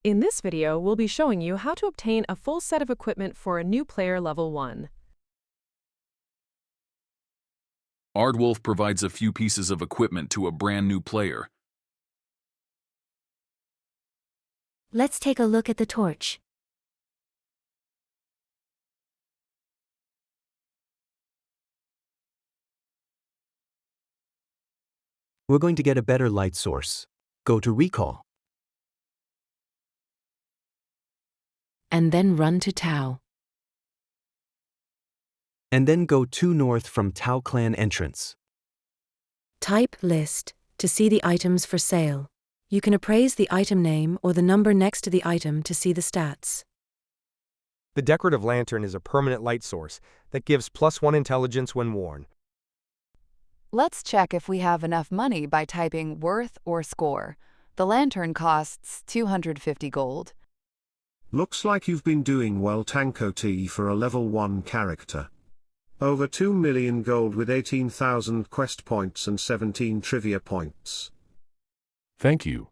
In this video, we'll be showing you how to obtain a full set of equipment for a new player level 1. Aardwolf provides a few pieces of equipment to a brand new player. Let's take a look at the torch. We're going to get a better light source. Go to Recall. And then run to Tau. And then go 2 north from Tau Clan entrance. Type List to see the items for sale. You can appraise the item name or the number next to the item to see the stats. The decorative lantern is a permanent light source that gives +1 intelligence when worn. Let's check if we have enough money by typing worth or score. The lantern costs 250 gold. Looks like you've been doing well, Tanko T, for a level 1 character. Over 2 million gold with 18,000 quest points and 17 trivia points. Thank you.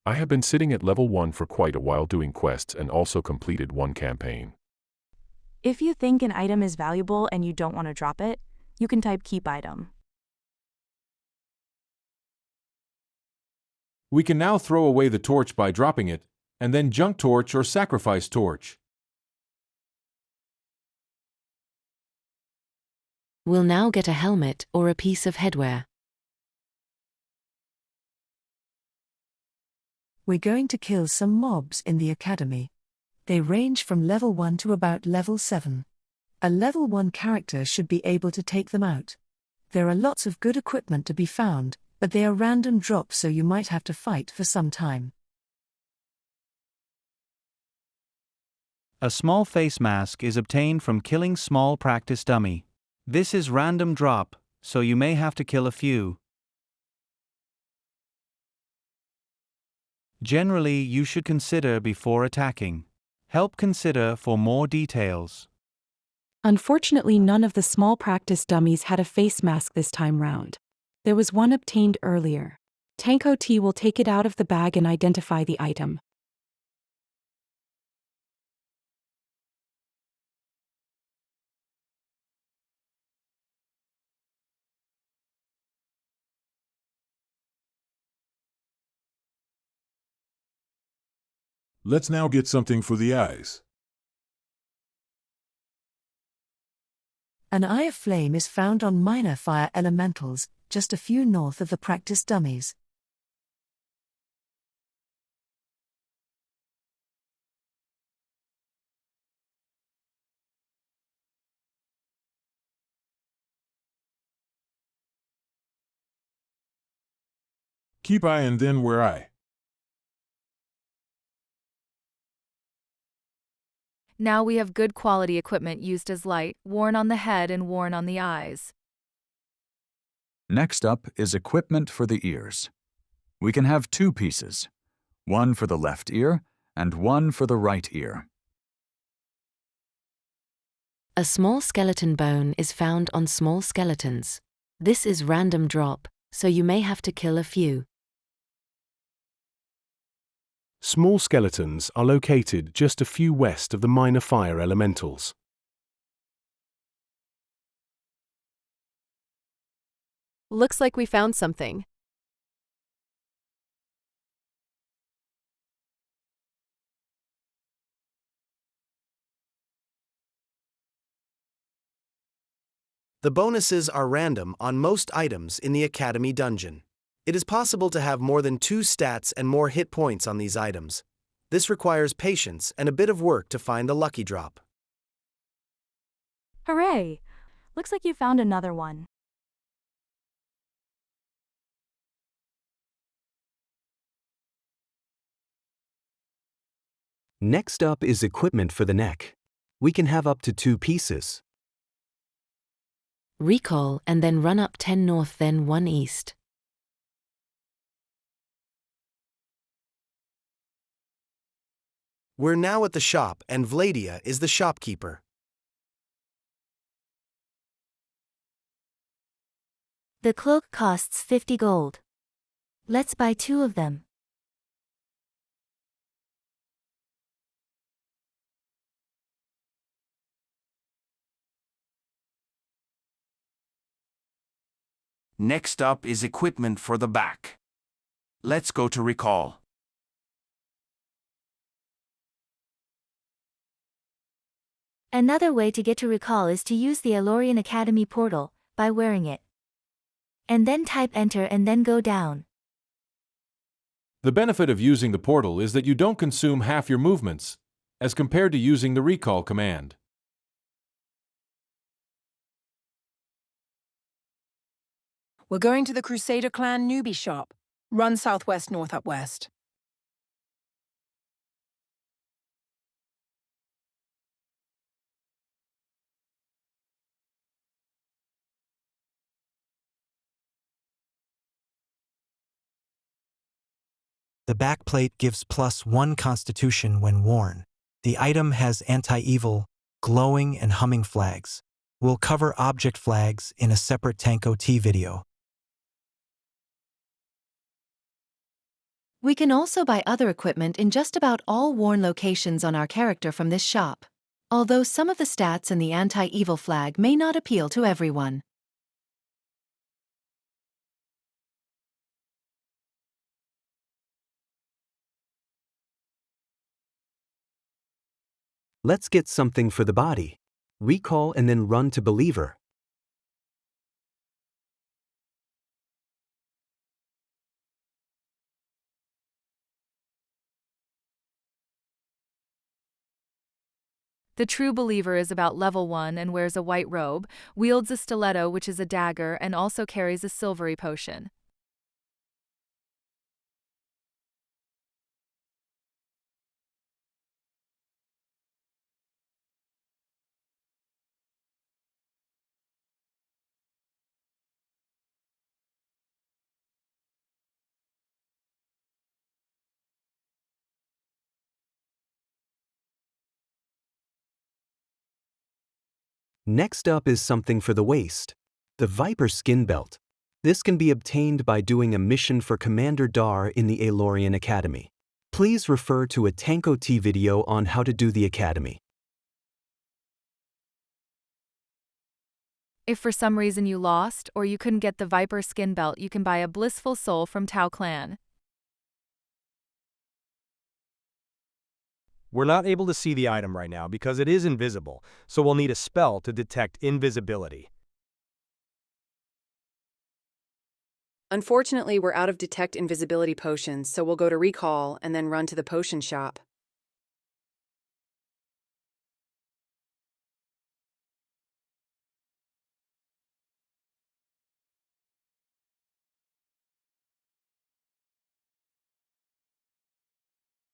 I have been sitting at level 1 for quite a while doing quests and also completed 1 campaign. If you think an item is valuable and you don't want to drop it, you can type keep item. We can now throw away the torch by dropping it, and then junk torch or sacrifice torch. We'll now get a helmet or a piece of headwear. We're going to kill some mobs in the academy. They range from level 1 to about level 7. A level 1 character should be able to take them out. There are lots of good equipment to be found, but they are random drops, so you might have to fight for some time. A small face mask is obtained from killing small practice dummy. This is random drop, so you may have to kill a few. Generally, you should consider before attacking. Help consider for more details. Unfortunately, none of the small practice dummies had a face mask this time round. There was one obtained earlier. Tanko T will take it out of the bag and identify the item. Let's now get something for the eyes. An eye of flame is found on minor fire elementals, just a few north of the practice dummies. Keep eye and then wear eye. Now we have good quality equipment used as light, worn on the head and worn on the eyes. Next up is equipment for the ears. We can have 2 pieces, one for the left ear and one for the right ear. A small skeleton bone is found on small skeletons. This is random drop, so you may have to kill a few. Small skeletons are located just a few west of the minor fire elementals. Looks like we found something. The bonuses are random on most items in the Academy dungeon. It is possible to have more than 2 stats and more hit points on these items. This requires patience and a bit of work to find the lucky drop. Hooray! Looks like you found another one. Next up is equipment for the neck. We can have up to 2 pieces. Recall and then run up 10 north, then 1 east. We're now at the shop and Vladia is the shopkeeper. The cloak costs 50 gold. Let's buy 2 of them. Next up is equipment for the back. Let's go to recall. Another way to get to recall is to use the Aardwolf Academy portal, by wearing it. And then type enter and then go down. The benefit of using the portal is that you don't consume half your movements, as compared to using the recall command. We're going to the Crusader Clan newbie shop. Run southwest, north up west. The backplate gives +1 constitution when worn. The item has anti-evil, glowing and humming flags. We'll cover object flags in a separate Tank OT video. We can also buy other equipment in just about all worn locations on our character from this shop, although some of the stats and the anti-evil flag may not appeal to everyone. Let's get something for the body. Recall and then run to Believer. The true believer is about level 1 and wears a white robe, wields a stiletto which is a dagger, and also carries a silvery potion. Next up is something for the waist. The Viper Skin Belt. This can be obtained by doing a mission for Commander Dar in the Aardwolf Academy. Please refer to a Tank OT video on how to do the Academy. If for some reason you lost or you couldn't get the Viper Skin Belt, you can buy a Blissful Soul from Tau Clan. We're not able to see the item right now because it is invisible, so we'll need a spell to detect invisibility. Unfortunately, we're out of detect invisibility potions, so we'll go to recall and then run to the potion shop.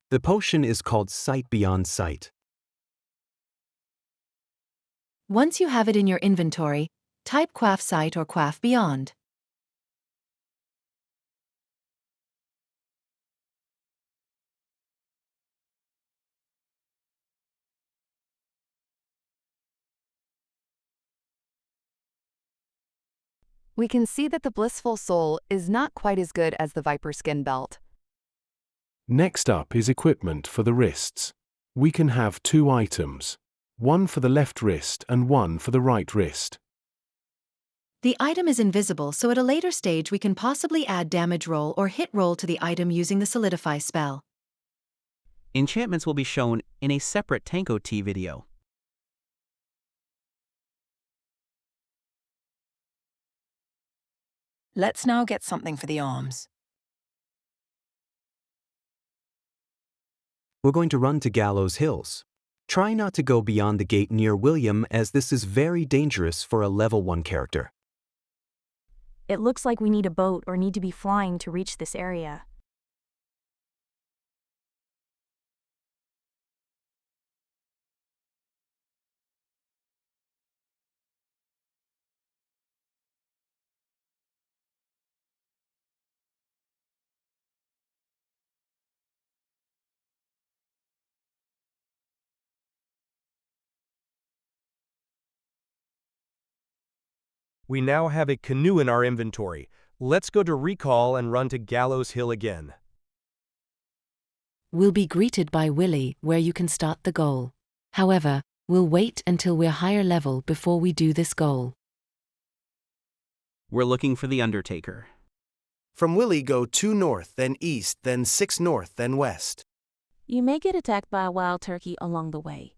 The potion is called Sight Beyond Sight. Once you have it in your inventory, type Quaff Sight or Quaff Beyond. We can see that the Blissful Soul is not quite as good as the Viper Skin Belt. Next up is equipment for the wrists. We can have 2 items, one for the left wrist and one for the right wrist. The item is invisible, so at a later stage we can possibly add damage roll or hit roll to the item using the Solidify spell. Enchantments will be shown in a separate Tank OT video. Let's now get something for the arms. We're going to run to Gallows Hills. Try not to go beyond the gate near William, as this is very dangerous for a level 1 character. It looks like we need a boat or need to be flying to reach this area. We now have a canoe in our inventory. Let's go to recall and run to Gallows Hill again. We'll be greeted by Willy where you can start the goal. However, we'll wait until we're higher level before we do this goal. We're looking for the Undertaker. From Willie, go 2 north, then east, then 6 north, then west. You may get attacked by a wild turkey along the way.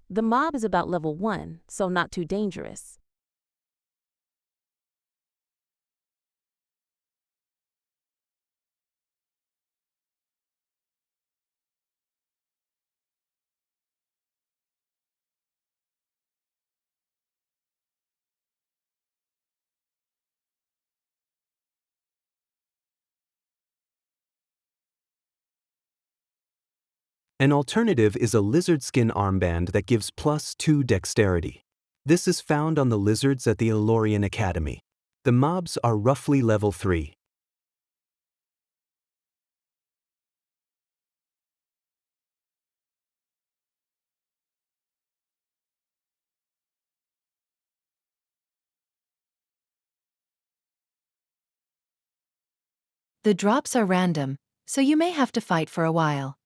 The mob is about level 1, so not too dangerous. An alternative is a lizard skin armband that gives +2 dexterity. This is found on the lizards at the Elorian Academy. The mobs are roughly level 3. The drops are random, so you may have to fight for a while.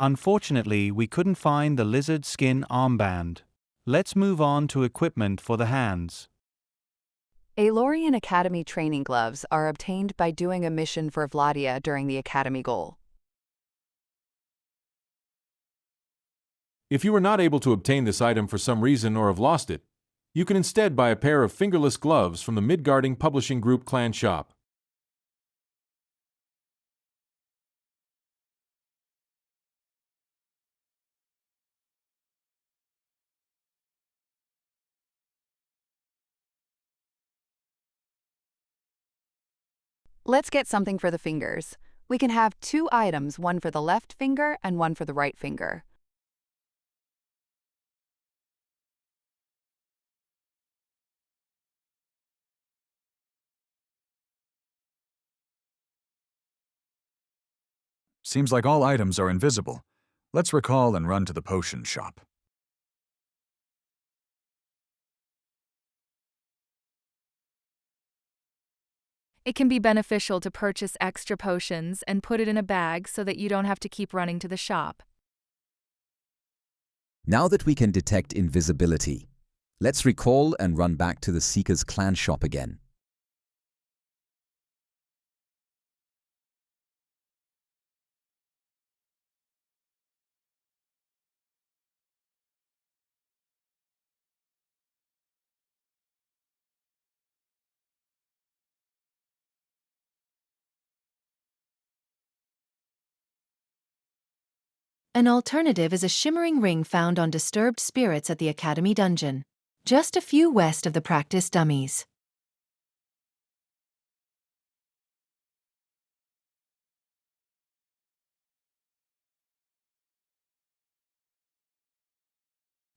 Unfortunately, we couldn't find the lizard skin armband. Let's move on to equipment for the hands. Aelorian Academy training gloves are obtained by doing a mission for Vladia during the Academy goal. If you were not able to obtain this item for some reason or have lost it, you can instead buy a pair of fingerless gloves from the Midgarding Publishing Group clan shop. Let's get something for the fingers. We can have 2 items, one for the left finger and one for the right finger. Seems like all items are invisible. Let's recall and run to the potion shop. It can be beneficial to purchase extra potions and put it in a bag so that you don't have to keep running to the shop. Now that we can detect invisibility, let's recall and run back to the Seeker's clan shop again. An alternative is a shimmering ring found on disturbed spirits at the Academy dungeon, just a few west of the practice dummies.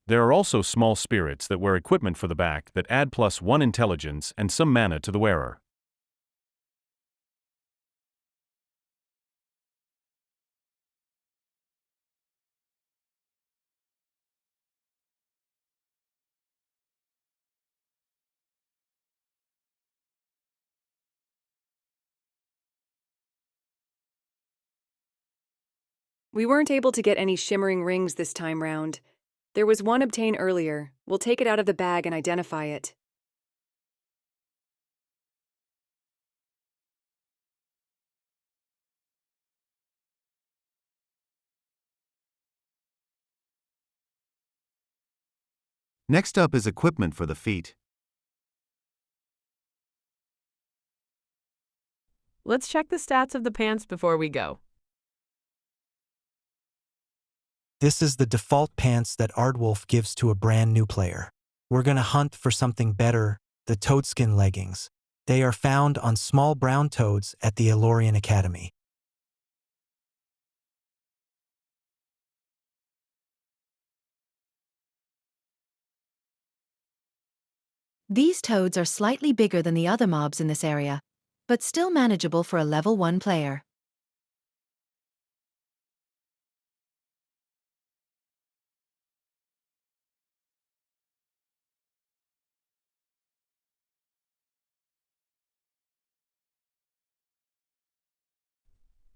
There are also small spirits that wear equipment for the back that add +1 intelligence and some mana to the wearer. We weren't able to get any shimmering rings this time round. There was one obtained earlier. We'll take it out of the bag and identify it. Next up is equipment for the feet. Let's check the stats of the pants before we go. This is the default pants that Aardwolf gives to a brand new player. We're gonna hunt for something better, the toadskin leggings. They are found on small brown toads at the Elorian Academy. These toads are slightly bigger than the other mobs in this area, but still manageable for a level 1 player.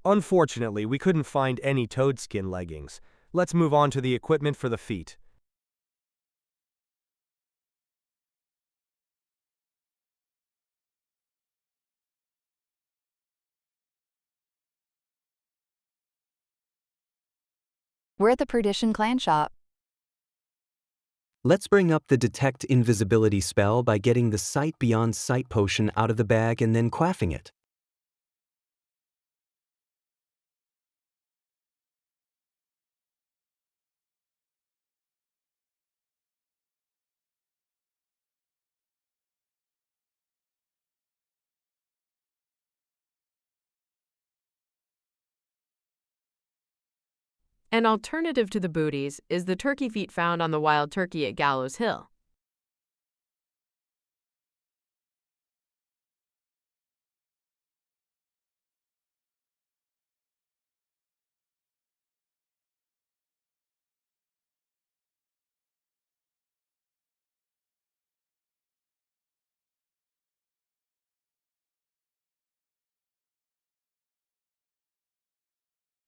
Unfortunately, we couldn't find any toadskin leggings. Let's move on to the equipment for the feet. We're at the Perdition Clan shop. Let's bring up the Detect Invisibility spell by getting the Sight Beyond Sight potion out of the bag and then quaffing it. An alternative to the booties is the turkey feet found on the wild turkey at Gallows Hill.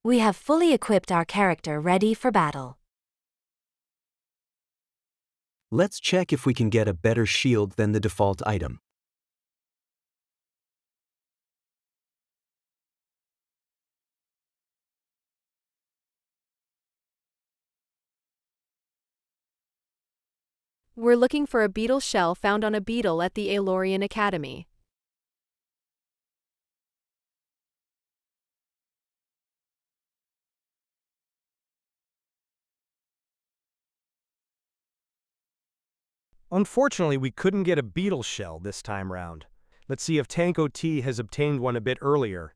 We have fully equipped our character ready for battle. Let's check if we can get a better shield than the default item. We're looking for a beetle shell found on a beetle at the Aeolorian Academy. Unfortunately, we couldn't get a beetle shell this time round. Let's see if Tanko T has obtained one a bit earlier.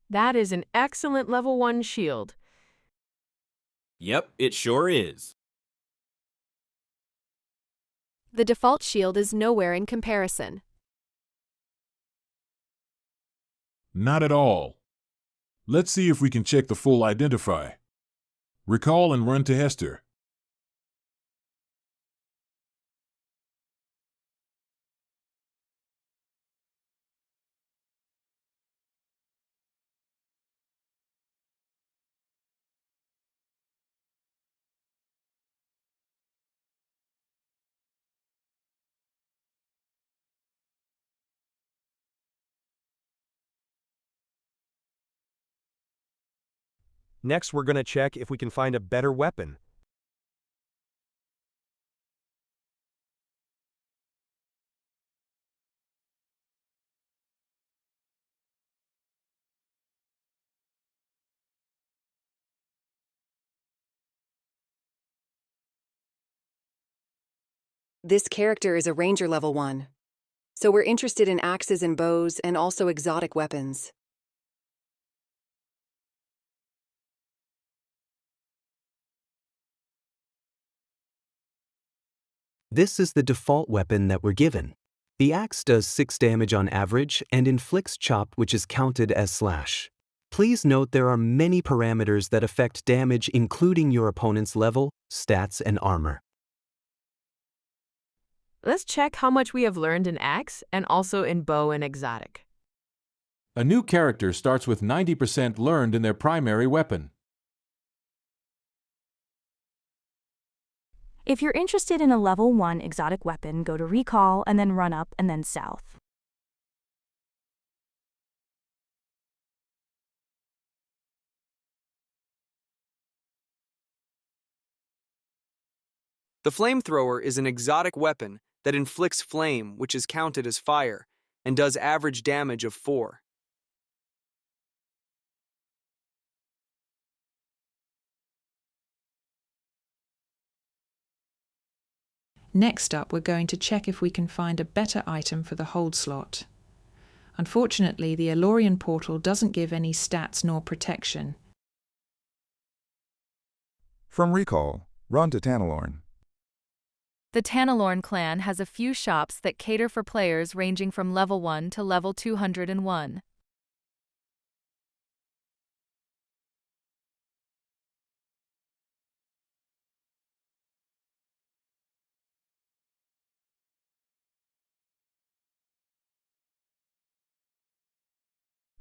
That is an excellent level 1 shield. Yep, it sure is. The default shield is nowhere in comparison. Not at all. Let's see if we can check the full identify. Recall and run to Hester. Next, we're going to check if we can find a better weapon. This character is a ranger level 1. So we're interested in axes and bows and also exotic weapons. This is the default weapon that we're given. The axe does 6 damage on average and inflicts chop, which is counted as slash. Please note there are many parameters that affect damage, including your opponent's level, stats, and armor. Let's check how much we have learned in axe and also in bow and exotic. A new character starts with 90% learned in their primary weapon. If you're interested in a level 1 exotic weapon, go to Recall and then run up and then south. The flamethrower is an exotic weapon that inflicts flame, which is counted as fire, and does average damage of 4. Next up, we're going to check if we can find a better item for the hold slot. Unfortunately, the Aeolorian portal doesn't give any stats nor protection. From Recall, run to Tanalorn. The Tanalorn clan has a few shops that cater for players ranging from level 1 to level 201.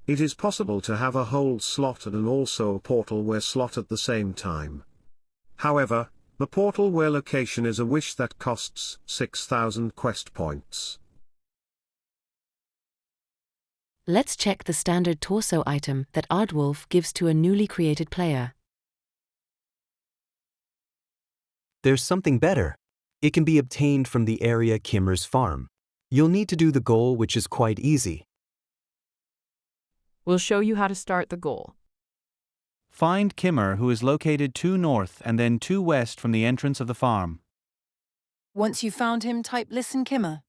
It is possible to have a hold slot and also a portal where slot at the same time. However, the portal where location is a wish that costs 6,000 quest points. Let's check the standard torso item that Aardwolf gives to a newly created player. There's something better. It can be obtained from the area Kimmer's farm. You'll need to do the goal, which is quite easy. We'll show you how to start the goal. Find Kimmer, who is located 2 north and then 2 west from the entrance of the farm. Once you've found him, type Listen Kimmer.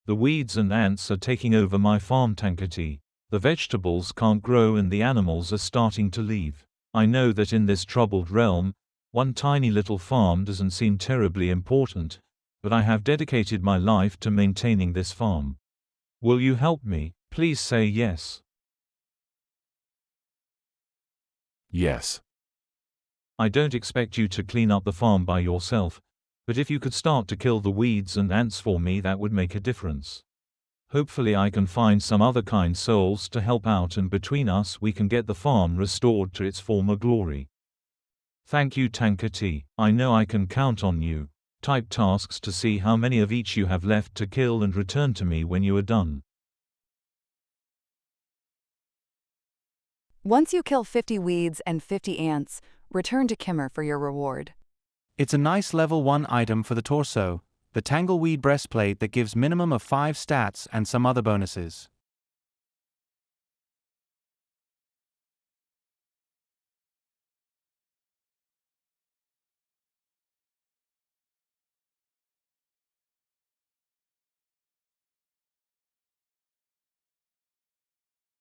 The weeds and ants are taking over my farm, Tankati. The vegetables can't grow and the animals are starting to leave. I know that in this troubled realm, one tiny little farm doesn't seem terribly important, but I have dedicated my life to maintaining this farm. Will you help me? Please say yes. Yes. I don't expect you to clean up the farm by yourself, but if you could start to kill the weeds and ants for me, that would make a difference. Hopefully I can find some other kind souls to help out, and between us we can get the farm restored to its former glory. Thank you, Tankati. I know I can count on you. Type tasks to see how many of each you have left to kill and return to me when you are done. Once you kill 50 weeds and 50 ants, return to Kimmer for your reward. It's a nice level 1 item for the torso, the Tangleweed breastplate that gives minimum of 5 stats and some other bonuses.